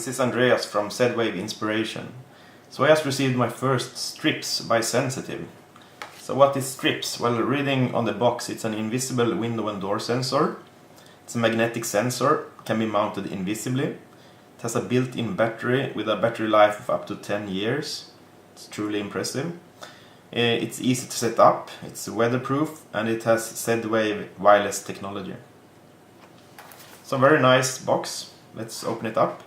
this is Andreas from Z-Wave Inspiration. So I just received my first strips by Sensative. So what is strips? Well, reading on the box, it's an invisible window and door sensor. It's a magnetic sensor, can be mounted invisibly. It has a built-in battery with a battery life of up to 10 years. It's truly impressive. It's easy to set up, it's weatherproof, and it has Z-Wave wireless technology. So very nice box. Let's open it up.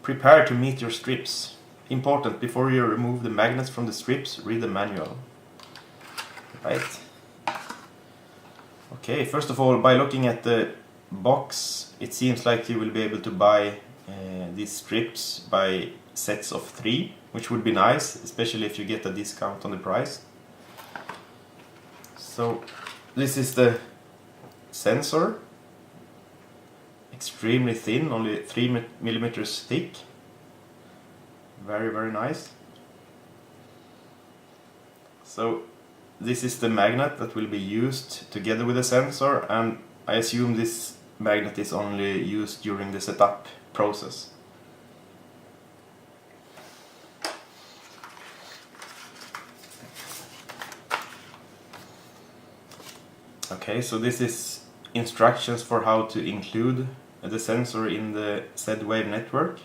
Prepare to meet your strips. Important, before you remove the magnets from the strips, read the manual. Right. Okay, first of all, by looking at the box, it seems like you will be able to buy these strips by sets of 3, which would be nice, especially if you get a discount on the price. So, this is the sensor. Extremely thin, only 3 millimeters thick. Very, very nice. So this is the magnet that will be used together with the sensor, and I assume this magnet is only used during the setup process. Okay, so this is instructions for how to include the sensor in the Z-Wave network.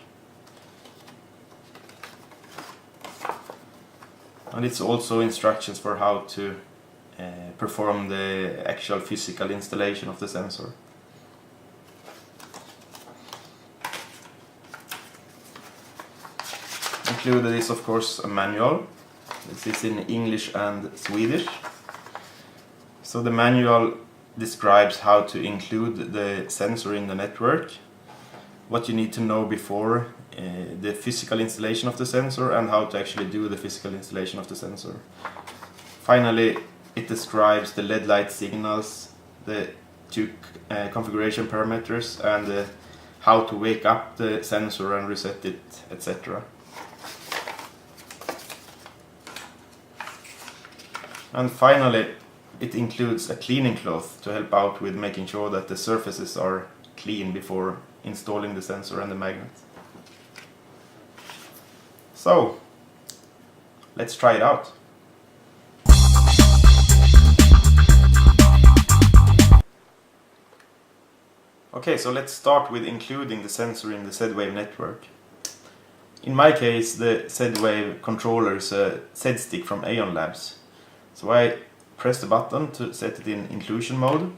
And it's also instructions for how to perform the actual physical installation of the sensor. Included is of course a manual. This is in English and Swedish. So the manual describes how to include the sensor in the network, what you need to know before the physical installation of the sensor, and how to actually do the physical installation of the sensor. Finally, it describes the LED light signals, the 2 configuration parameters, and how to wake up the sensor and reset it, etc. And finally, it includes a cleaning cloth to help out with making sure that the surfaces are clean before installing the sensor and the magnet. So, let's try it out. Okay, so let's start with including the sensor in the Z-Wave network. In my case, the Z-Wave controller is a Z-stick from Aeon Labs. So I press the button to set it in inclusion mode.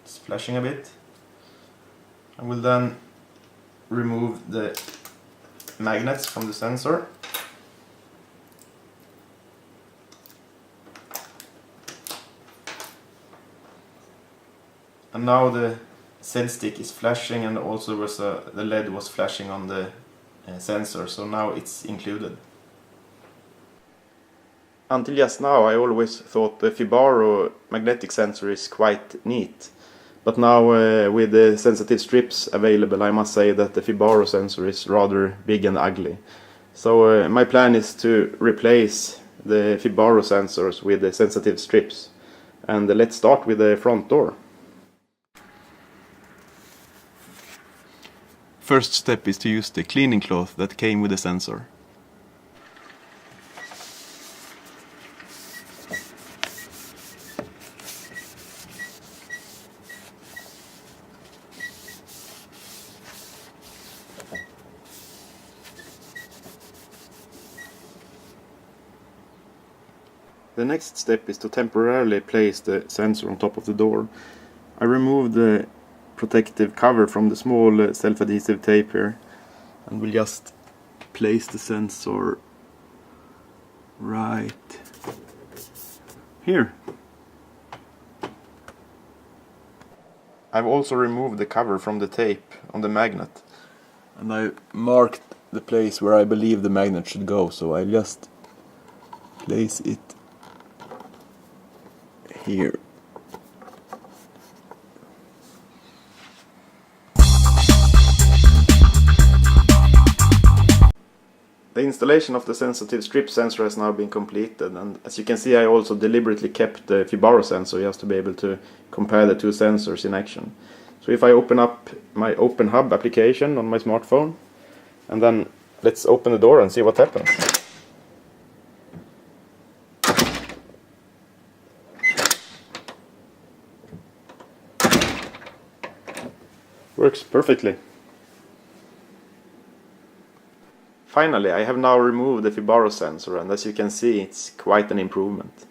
It's flashing a bit. I will then remove the magnets from the sensor. And now the Z-stick is flashing, and also the LED was flashing on the sensor, so now it's included. Until just now I always thought the Fibaro magnetic sensor is quite neat. But now with the Sensative Strips available, I must say that the Fibaro sensor is rather big and ugly. So my plan is to replace the Fibaro sensors with the Sensative Strips. And let's start with the front door. First step is to use the cleaning cloth that came with the sensor. The next step is to temporarily place the sensor on top of the door. I removed the protective cover from the small self-adhesive tape here, and will just place the sensor right here. I've also removed the cover from the tape on the magnet, and I marked the place where I believe the magnet should go, so I just place it here. The installation of the Sensative Strip sensor has now been completed, and as you can see, I also deliberately kept the Fibaro sensor just to be able to compare the two sensors in action. So if I open up my Open Hub application on my smartphone, and then let's open the door and see what happens. Works perfectly. Finally, I have now removed the Fibaro sensor, and as you can see, it's quite an improvement.